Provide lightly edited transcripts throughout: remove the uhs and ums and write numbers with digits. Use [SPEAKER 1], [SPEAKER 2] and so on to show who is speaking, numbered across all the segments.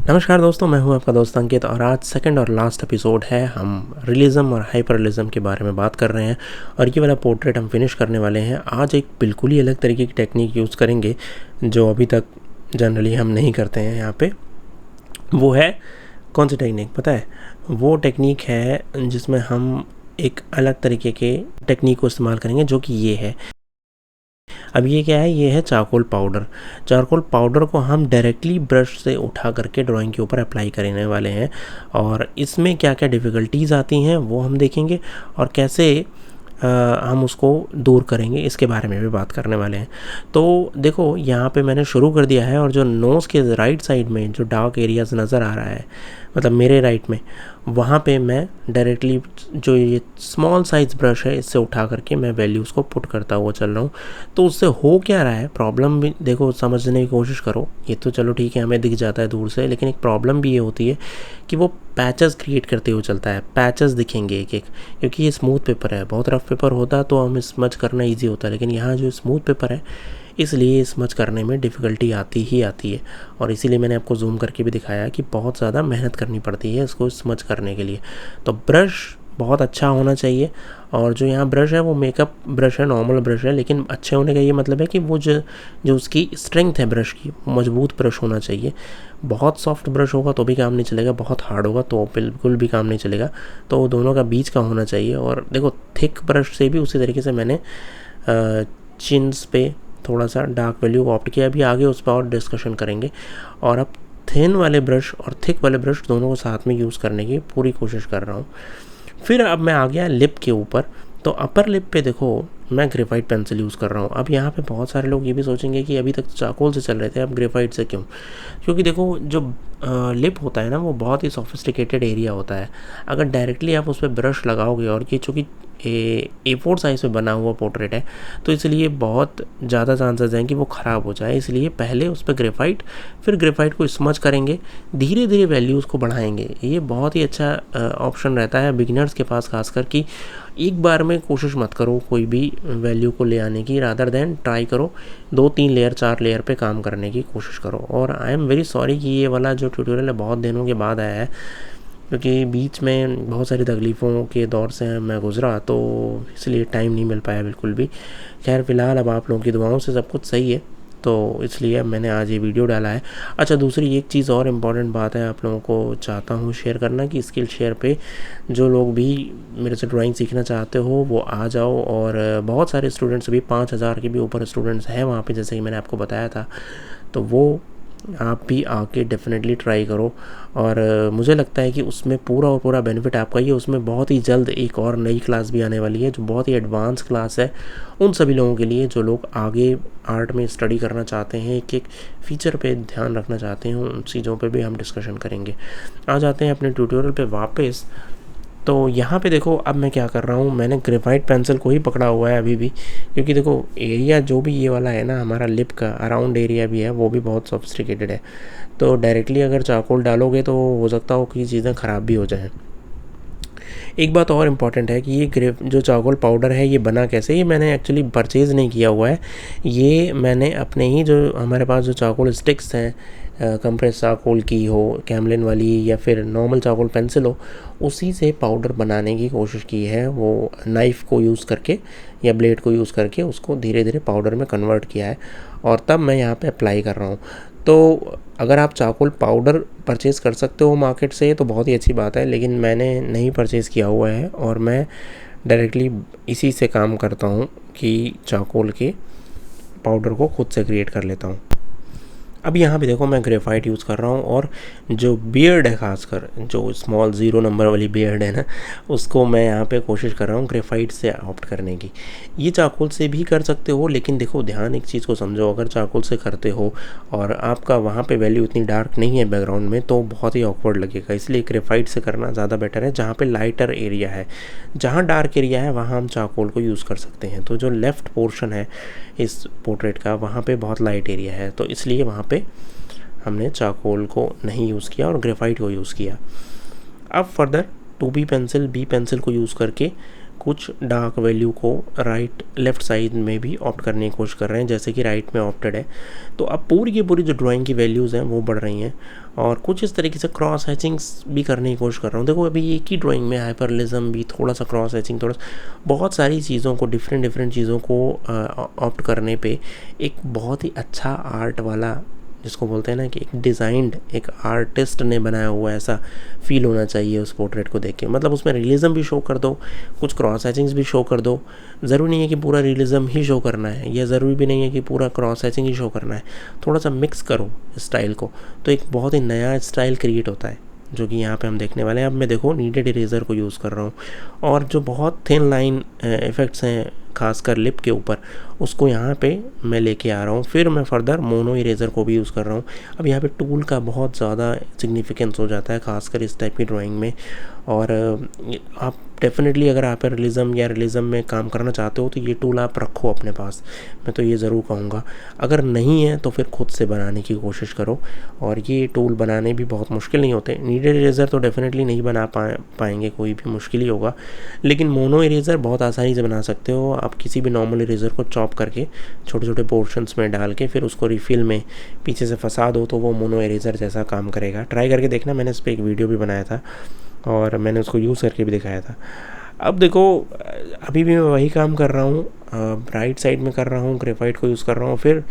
[SPEAKER 1] नमस्कार दोस्तों, मैं हूं आपका दोस्त अंकित और आज सेकंड और लास्ट एपिसोड है। हम रियलिज़म और हाइपर रियलिज़म के बारे में बात कर रहे हैं और ये वाला पोर्ट्रेट हम फिनिश करने वाले हैं। आज एक बिल्कुल ही अलग तरीके की टेक्निक यूज़ करेंगे जो अभी तक जनरली हम नहीं करते हैं यहाँ पे। वो है कौन सी टेक्निक पता है? वो टेक्निक है जिसमें हम एक अलग तरीके के टेक्निक को इस्तेमाल करेंगे जो कि ये है। अब ये क्या है? ये है चारकोल पाउडर। चारकोल पाउडर को हम डायरेक्टली ब्रश से उठा करके ड्राइंग के ऊपर अप्लाई करने वाले हैं और इसमें क्या क्या डिफ़िकल्टीज़ आती हैं वो हम देखेंगे और कैसे हम उसको दूर करेंगे इसके बारे में भी बात करने वाले हैं। तो देखो, यहाँ पे मैंने शुरू कर दिया है और जो नोज़ के राइट साइड में जो डार्क एरियाज़ नज़र आ रहा है, मतलब मेरे राइट में, वहाँ पे मैं डायरेक्टली जो ये स्मॉल साइज़ ब्रश है इससे उठा करके मैं वैल्यूज़ को पुट करता हुआ चल रहा हूँ। तो उससे हो क्या रहा है, प्रॉब्लम भी देखो समझने की कोशिश करो। ये तो चलो ठीक है, हमें दिख जाता है दूर से, लेकिन एक प्रॉब्लम भी ये होती है कि वो पैचेस क्रिएट करते हुए चलता है। पैचेस दिखेंगे एक एक, क्योंकि ये स्मूथ पेपर है। बहुत रफ पेपर होता तो हम स्मच करना ईजी होता है, लेकिन यहाँ जो स्मूथ पेपर है इसलिए स्मच करने में डिफ़िकल्टी आती ही आती है। और इसीलिए मैंने आपको जूम करके भी दिखाया कि बहुत ज़्यादा मेहनत करनी पड़ती है इसको स्मच करने के लिए। तो ब्रश बहुत अच्छा होना चाहिए और जो यहाँ ब्रश है वो मेकअप ब्रश है, नॉर्मल ब्रश है, लेकिन अच्छे होने का ये मतलब है कि वो जो उसकी स्ट्रेंथ है ब्रश की, मजबूत ब्रश होना चाहिए। बहुत सॉफ्ट ब्रश होगा तो भी काम नहीं चलेगा, बहुत हार्ड होगा तो बिल्कुल भी काम नहीं चलेगा। तो दोनों का बीच का होना चाहिए। और देखो, थिक ब्रश से भी उसी तरीके से मैंने चिन्स पे थोड़ा सा डार्क वैल्यू को ऑप्ट किया। अभी आगे उस पर और डिस्कशन करेंगे। और अब थिन वाले ब्रश और थिक वाले ब्रश दोनों को साथ में यूज़ करने की पूरी कोशिश कर रहा हूँ। फिर अब मैं आ गया लिप के ऊपर। तो अपर लिप पे देखो, मैं ग्रेफाइट पेंसिल यूज़ कर रहा हूँ। अब यहाँ पे बहुत सारे लोग ये भी सोचेंगे कि अभी तक तो चारकोल से चल रहे थे, अब ग्रेफाइट से क्यों? क्योंकि देखो, जो लिप होता है ना, वो बहुत ही सोफिस्टिकेटेड एरिया होता है। अगर डायरेक्टली आप उस पर ब्रश लगाओगे, और ये चूँकि A4 साइज़ में बना हुआ पोर्ट्रेट है तो इसलिए बहुत ज़्यादा चांसेस हैं कि वो ख़राब हो जाए। इसलिए पहले उस पर ग्रेफाइट, फिर ग्रेफाइट को स्मच करेंगे, धीरे धीरे वैल्यूज़ को बढ़ाएंगे। ये बहुत ही अच्छा ऑप्शन रहता है बिगिनर्स के पास, खासकर कि एक बार में कोशिश मत करो कोई भी वैल्यू को ले आने की, रादर देन ट्राई करो 2-3 लेयर 4 लेयर पे काम करने की कोशिश करो। और आई एम वेरी सॉरी कि ये वाला जो ट्यूटोरियल है बहुत दिनों के बाद आया है, क्योंकि बीच में बहुत सारी तकलीफ़ों के दौर से मैं गुज़रा, तो इसलिए टाइम नहीं मिल पाया बिल्कुल भी। खैर फ़िलहाल अब आप लोगों की दुआओं से सब कुछ सही है, तो इसलिए अब मैंने आज ये वीडियो डाला है। अच्छा, दूसरी एक चीज़ और इम्पॉर्टेंट बात है आप लोगों को चाहता हूँ शेयर करना कि स्किल शेयर पे जो लोग भी मेरे से ड्राइंग सीखना चाहते हो वो आ जाओ। और बहुत सारे स्टूडेंट्स, भी 5000 के भी ऊपर स्टूडेंट्स हैं वहाँ पे, जैसे कि मैंने आपको बताया था। तो वो आप भी आके डेफिनेटली ट्राई करो। और मुझे लगता है कि उसमें पूरा और पूरा बेनिफिट आपका ही है। उसमें बहुत ही जल्द एक और नई क्लास भी आने वाली है जो बहुत ही एडवांस क्लास है उन सभी लोगों के लिए जो लोग आगे आर्ट में स्टडी करना चाहते हैं, एक एक फीचर पे ध्यान रखना चाहते हैं। उन चीज़ों पे भी हम डिस्कशन करेंगे। आ जाते हैं अपने ट्यूटोरियल पे वापस। तो यहाँ पे देखो, अब मैं क्या कर रहा हूँ, मैंने ग्रेफाइट पेंसिल को ही पकड़ा हुआ है अभी भी, क्योंकि देखो एरिया जो भी ये वाला है ना, हमारा लिप का अराउंड एरिया भी है, वो भी बहुत सोफिस्टिकेटेड है। तो डायरेक्टली अगर चारकोल डालोगे तो हो सकता हो कि चीज़ें ख़राब भी हो जाएं। एक बात और इम्पॉर्टेंट है कि ये जो चारकोल पाउडर है ये बना कैसे, ये मैंने एक्चुअली परचेज़ नहीं किया हुआ है। ये मैंने अपने ही, जो हमारे पास जो चारकोल स्टिक्स हैं, कंप्रेस चारकोल की हो, कैमलिन वाली, या फिर नॉर्मल चारकोल पेंसिल हो, उसी से पाउडर बनाने की कोशिश की है। वो नाइफ़ को यूज़ करके या ब्लेड को यूज़ करके उसको धीरे धीरे पाउडर में कन्वर्ट किया है और तब मैं यहाँ पे अप्लाई कर रहा हूँ। तो अगर आप चारकोल पाउडर परचेज़ कर सकते हो मार्केट से तो बहुत ही अच्छी बात है, लेकिन मैंने नहीं परचेज़ किया हुआ है और मैं डायरेक्टली इसी से काम करता हूँ कि चारकोल के पाउडर को खुद से क्रिएट कर लेता हूँ। अब यहाँ भी देखो, मैं ग्रेफाइट यूज़ कर रहा हूँ और जो बियर्ड है, खासकर जो स्मॉल 0 नंबर वाली बियर्ड है ना, उसको मैं यहाँ पे कोशिश कर रहा हूँ ग्रेफाइट से ऑप्ट करने की। ये चारकोल से भी कर सकते हो, लेकिन देखो ध्यान एक चीज़ को समझो, अगर चारकोल से करते हो और आपका वहाँ पे वैल्यू इतनी डार्क नहीं है बैकग्राउंड में तो बहुत ही ऑकवर्ड लगेगा। इसलिए ग्रेफाइट से करना ज़्यादा बेटर है। जहाँ पर लाइटर एरिया है, जहाँ डार्क एरिया है, वहाँ हम चारकोल को यूज़ कर सकते हैं। तो जो लेफ़्ट पोर्शन है इस पोर्ट्रेट का, वहाँ पे बहुत लाइट एरिया है, तो इसलिए वहाँ पे हमने चारकोल को नहीं यूज़ किया और ग्रेफाइट को यूज़ किया। अब further 2B pencil, B pencil को यूज़ करके कुछ डार्क वैल्यू को राइट लेफ़्ट साइड में भी ऑप्ट करने की कोशिश कर रहे हैं, जैसे कि राइट में ऑप्टेड है। तो अब पूरी की पूरी जो ड्राइंग की वैल्यूज़ हैं वो बढ़ रही हैं, और कुछ इस तरीके से क्रॉस हैचिंग्स भी करने की कोशिश कर रहा हूँ। देखो अभी एक ही ड्राइंग में हाइपरलिज्म भी, थोड़ा सा क्रॉस हैचिंग, थोड़ा सा, बहुत सारी चीज़ों को, डिफरेंट चीज़ों को ऑप्ट करने पे एक बहुत ही अच्छा आर्ट वाला, जिसको बोलते हैं ना कि एक डिज़ाइंड, एक आर्टिस्ट ने बनाया हुआ ऐसा फील होना चाहिए उस पोर्ट्रेट को देख के। मतलब उसमें रियलिज़म भी शो कर दो, कुछ क्रॉस हैचिंग्स भी शो कर दो। ज़रूरी नहीं है कि पूरा रियलिज़म ही शो करना है, या ज़रूरी भी नहीं है कि पूरा क्रॉस हैचिंग ही शो करना है। थोड़ा सा मिक्स करो स्टाइल को, तो एक बहुत ही नया स्टाइल क्रिएट होता है, जो कि यहाँ पे हम देखने वाले हैं। अब मैं देखो नीडेड इरेज़र को यूज़ कर रहा हूँ, और जो बहुत थिन लाइन इफ़ेक्ट्स हैं खासकर लिप के ऊपर, उसको यहाँ पे मैं लेके आ रहा हूँ। फिर मैं फर्दर मोनो इरेज़र को भी यूज़ कर रहा हूँ। अब यहाँ पे टूल का बहुत ज़्यादा सिग्निफिकेंस हो जाता है, खासकर इस टाइप की ड्राइंग में। और आप डेफिनेटली अगर आप रियलिज़म या रियलिज़म में काम करना चाहते हो तो ये टूल आप रखो अपने पास, मैं तो ये ज़रूर कहूँगा। अगर नहीं है तो फिर खुद से बनाने की कोशिश करो, और ये टूल बनाने भी बहुत मुश्किल नहीं होते। नीडेड इरेज़र तो डेफिनेटली नहीं बना पाएंगे, कोई भी मुश्किल ही होगा, लेकिन मोनो इरेज़र बहुत आसानी से बना सकते हो। आप किसी भी नॉर्मल इरेज़र को चॉप करके छोटे छोटे पोर्शंस में डाल के फिर उसको रिफ़िल में पीछे से फंसा दो, तो वो मोनो इरेज़र जैसा काम करेगा। ट्राई करके देखना, मैंने इस पर एक वीडियो भी बनाया था और मैंने उसको यूज़ करके भी दिखाया था। अब देखो अभी भी मैं वही काम कर रहा हूँ, राइट साइड में कर रहा हूँ, ग्रेफाइट को यूज़ कर रहा हूँ, फिर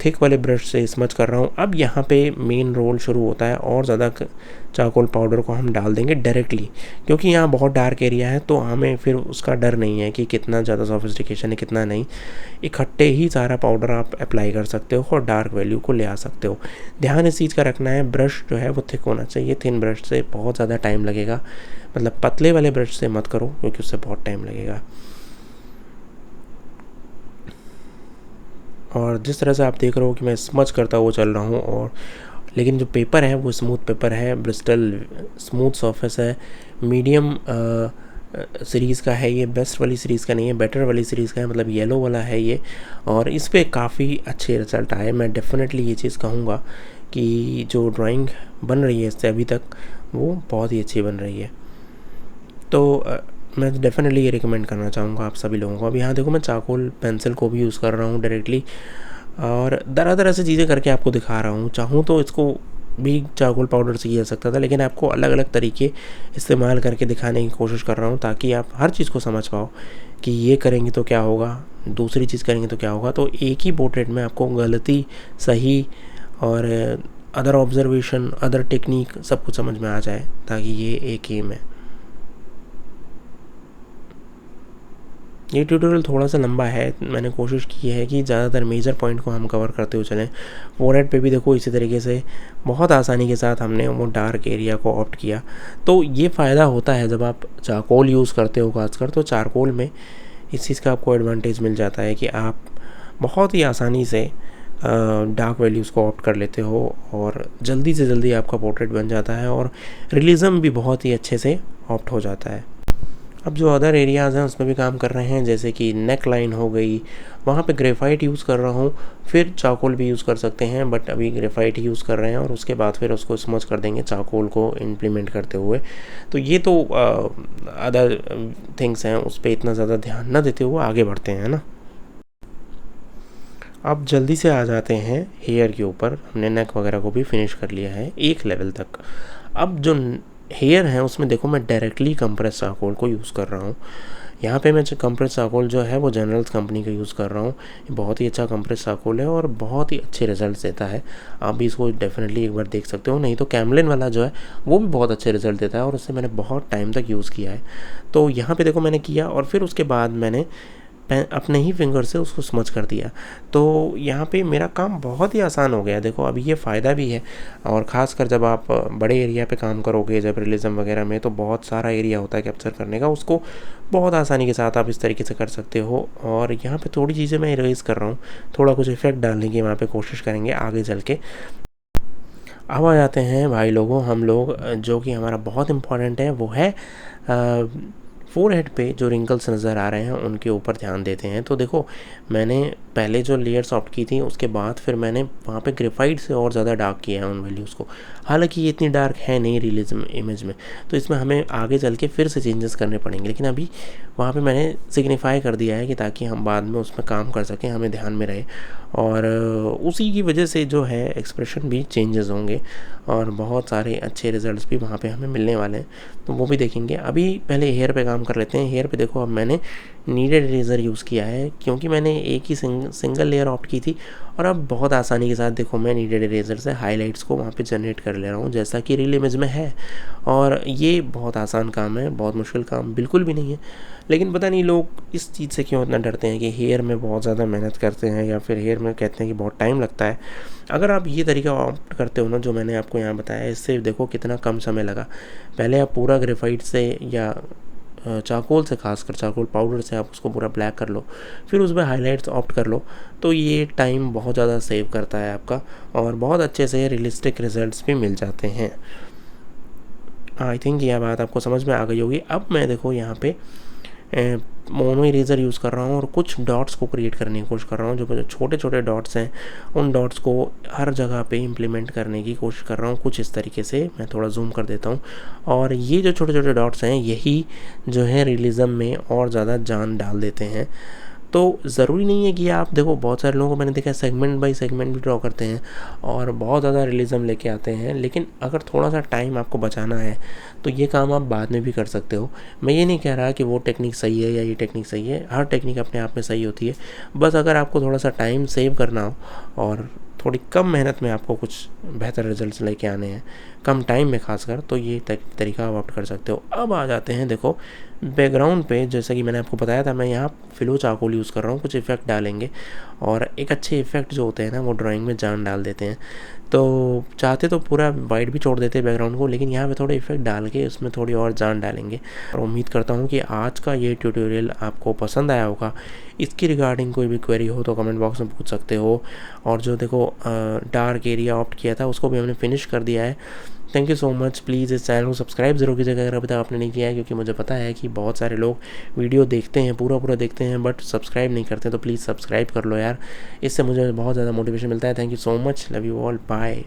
[SPEAKER 1] थिक वाले ब्रश से स्मच कर रहा हूँ। अब यहाँ पे मेन रोल शुरू होता है, और ज़्यादा चारकोल पाउडर को हम डाल देंगे डायरेक्टली, क्योंकि यहाँ बहुत डार्क एरिया है, तो हमें फिर उसका डर नहीं है कि कितना ज़्यादा सोफिस्टिकेशन है कितना नहीं। इकट्ठे ही सारा पाउडर आप अप्लाई कर सकते हो और डार्क वैल्यू को ले आ सकते हो। ध्यान इस चीज़ का रखना है, ब्रश जो है वो थिक होना चाहिए। थिन ब्रश से बहुत ज़्यादा टाइम लगेगा, मतलब पतले वाले ब्रश से मत करो क्योंकि उससे बहुत टाइम लगेगा। और जिस तरह से आप देख रहे हो कि मैं स्मच करता हुआ चल रहा हूँ, और लेकिन जो पेपर है वो स्मूथ पेपर है, ब्रिस्टल स्मूथ सरफेस है, मीडियम सीरीज़ का है ये, बेस्ट वाली सीरीज़ का नहीं है, बेटर वाली सीरीज़ का है, मतलब येलो वाला है ये। और इस पर काफ़ी अच्छे रिजल्ट आए। मैं डेफिनेटली ये चीज़ कहूँगा कि जो ड्राइंग बन रही है इससे अभी तक, वो बहुत ही अच्छी बन रही है। तो मैं डेफिनेटली ये रिकमेंड करना चाहूँगा आप सभी लोगों को। अब यहाँ देखो मैं चारकोल पेंसिल को भी यूज़ कर रहा हूँ डायरेक्टली, और तरह से चीज़ें करके आपको दिखा रहा हूँ। चाहूँ तो इसको भी चारकोल पाउडर से किया जा सकता था, लेकिन आपको अलग अलग तरीके इस्तेमाल करके दिखाने की कोशिश कर रहा हूँ, ताकि आप हर चीज़ को समझ पाओ कि ये करेंगे तो क्या होगा, दूसरी चीज़ करेंगे तो क्या होगा। तो एक ही पोर्ट्रेट में आपको गलती, सही और अदर ऑब्जर्वेशन, अदर टेक्निक सब कुछ समझ में आ जाए, ताकि ये एक एम है। ये ट्यूटोरियल थोड़ा सा लंबा है, मैंने कोशिश की है कि ज़्यादातर मेजर पॉइंट को हम कवर करते हुए चलें। फोरहेड पे भी देखो इसी तरीके से बहुत आसानी के साथ हमने वो डार्क एरिया को ऑप्ट किया। तो ये फ़ायदा होता है जब आप चारकोल यूज़ करते हो खासकर, तो चारकोल में इस चीज़ का आपको एडवांटेज मिल जाता है कि आप बहुत ही आसानी से डार्क वैल्यूज़ को ऑप्ट कर लेते हो, और जल्दी से जल्दी आपका पोर्ट्रेट बन जाता है, और रियलिज़म भी बहुत ही अच्छे से ऑप्ट हो जाता है। अब जो अदर एरियाज़ हैं उसमें भी काम कर रहे हैं, जैसे कि नेक लाइन हो गई, वहाँ पे ग्रेफाइट यूज़ कर रहा हूँ। फिर चारकोल भी यूज़ कर सकते हैं, बट अभी ग्रेफाइट ही यूज़ कर रहे हैं, और उसके बाद फिर उसको स्मच कर देंगे चारकोल को इम्प्लीमेंट करते हुए। तो ये तो अदर थिंग्स हैं, उस पर इतना ज़्यादा ध्यान न देते हुए आगे बढ़ते हैं ना। अब जल्दी से आ जाते हैं हेयर के ऊपर। हमने नेक वगैरह को भी फिनिश कर लिया है एक लेवल तक। अब जो हेयर हैं उसमें देखो मैं डायरेक्टली कंप्रेस चारकोल को यूज़ कर रहा हूँ। यहाँ पे मैं कंप्रेस चारकोल जो है वो जनरल्स कंपनी का यूज़ कर रहा हूँ। ये बहुत ही अच्छा कंप्रेस चारकोल है और बहुत ही अच्छे रिजल्ट देता है। आप भी इसको डेफिनेटली एक बार देख सकते हो, नहीं तो कैमलिन वाला जो है वो भी बहुत अच्छे रिजल्ट देता है, और उससे मैंने बहुत टाइम तक यूज़ किया है। तो यहाँ पे देखो मैंने किया, और फिर उसके बाद मैंने अपने ही फिंगर से उसको स्मच कर दिया। तो यहाँ पे मेरा काम बहुत ही आसान हो गया। देखो अभी ये फ़ायदा भी है, और ख़ासकर जब आप बड़े एरिया पे काम करोगे, जब रियलिज़म वगैरह में, तो बहुत सारा एरिया होता है कैप्चर करने का, उसको बहुत आसानी के साथ आप इस तरीके से कर सकते हो। और यहाँ पे थोड़ी चीज़ें मैं इरेज कर रहा हूँ, थोड़ा कुछ इफेक्ट डालने की वहाँ पे कोशिश करेंगे आगे चल के। अब आ जाते हैं भाई लोगों हम लोग, जो कि हमारा बहुत इम्पॉर्टेंट है, वो है फोरहेड पे जो रिंकल्स नज़र आ रहे हैं उनके ऊपर ध्यान देते हैं। तो देखो, मैंने पहले जो लेयर्स ऑप्ट की थी उसके बाद फिर मैंने वहाँ पे ग्रेफाइट से और ज़्यादा डार्क किया है उन वैल्यूज़ को। हालांकि ये इतनी डार्क है नहीं रियलिज्म इमेज में, तो इसमें हमें आगे चल के फिर से चेंजेस करने पड़ेंगे, लेकिन अभी वहाँ पे मैंने सिग्निफाई कर दिया है कि ताकि हम बाद में उसमें काम कर सकें, हमें ध्यान में रहे। और उसी की वजह से जो है एक्सप्रेशन भी चेंजेस होंगे और बहुत सारे अच्छे रिजल्ट्स भी वहाँ पे हमें मिलने वाले हैं, तो वो भी देखेंगे। अभी पहले हेयर पे काम कर लेते हैं। हेयर पे देखो, अब मैंने नीडेड इरेज़र यूज़ किया है क्योंकि मैंने एक ही सिंगल लेयर ऑप्ट की थी, और अब बहुत आसानी के साथ देखो मैं नीडेड इरेज़र से हाइलाइट्स को वहाँ पे जनरेट कर ले रहा हूँ, जैसा कि रियल इमेज में है। और ये बहुत आसान काम है, बहुत मुश्किल काम बिल्कुल भी नहीं है। लेकिन पता नहीं लोग इस चीज़ से क्यों इतना डरते हैं कि हेयर में बहुत ज़्यादा मेहनत करते हैं, या फिर हेयर में कहते हैं कि बहुत टाइम लगता है। अगर आप ये तरीका ऑप्ट करते हो ना, जो मैंने आपको यहाँ बताया, इससे देखो कितना कम समय लगा। पहले आप पूरा ग्रेफाइट से या चारकोल से, खासकर चारकोल पाउडर से आप उसको पूरा ब्लैक कर लो, फिर उसमें हाइलाइट्स ऑप्ट कर लो, तो ये टाइम बहुत ज़्यादा सेव करता है आपका, और बहुत अच्छे से रियलिस्टिक रिजल्ट्स भी मिल जाते हैं। आई थिंक यह बात आपको समझ में आ गई होगी। अब मैं देखो यहाँ पे मोनो इरेज़र यूज़ कर रहा हूँ और कुछ डॉट्स को क्रिएट करने की कोशिश कर रहा हूँ। जो छोटे छोटे डॉट्स हैं उन डॉट्स को हर जगह पे इम्प्लीमेंट करने की कोशिश कर रहा हूँ, कुछ इस तरीके से। मैं थोड़ा जूम कर देता हूँ, और ये जो छोटे छोटे डॉट्स हैं यही जो है रियलिज़म में और ज़्यादा जान डाल देते हैं। तो ज़रूरी नहीं है कि आप देखो, बहुत सारे लोगों को मैंने देखा है सेगमेंट बाय सेगमेंट भी ड्रॉ करते हैं और बहुत ज़्यादा रियलिज़म लेके आते हैं, लेकिन अगर थोड़ा सा टाइम आपको बचाना है तो ये काम आप बाद में भी कर सकते हो। मैं ये नहीं कह रहा कि वो टेक्निक सही है या ये टेक्निक सही है, हर टेक्निक अपने आप में सही होती है। बस अगर आपको थोड़ा सा टाइम सेव करना हो और थोड़ी कम मेहनत में आपको कुछ बेहतर रिजल्ट्स लेके आने हैं, कम टाइम में खासकर, तो ये तरीका आप ऑप्ट कर सकते हो। अब आ जाते हैं देखो बैकग्राउंड पे। जैसा कि मैंने आपको बताया था, मैं यहाँ फिलो चारकोल यूज़ कर रहा हूँ, कुछ इफ़ेक्ट डालेंगे, और एक अच्छे इफ़ेक्ट जो होते हैं ना वो ड्राइंग में जान डाल देते हैं। तो चाहते तो पूरा वाइट भी छोड़ देते हैं बैकग्राउंड को, लेकिन यहाँ पे थोड़े इफ़ेक्ट डाल के उसमें थोड़ी और जान डालेंगे। और उम्मीद करता हूँ कि आज का ये ट्यूटोरियल आपको पसंद आया होगा। इसकी रिगार्डिंग कोई भी क्वेरी हो तो कमेंट बॉक्स में पूछ सकते हो। और जो देखो डार्क एरिया ऑप्ट किया था उसको भी हमने फिनिश कर दिया है। Thank you so much. Please इस चैनल को सब्सक्राइब ज़रूर कीजिएगा अगर अभी तक आपने नहीं किया है, क्योंकि मुझे पता है कि बहुत सारे लोग वीडियो देखते हैं, पूरा देखते हैं, बट सब्सक्राइब नहीं करते। तो प्लीज़ सब्सक्राइब कर लो यार, इससे मुझे बहुत ज़्यादा मोटिवेशन मिलता है। Thank you so much, love you all, bye.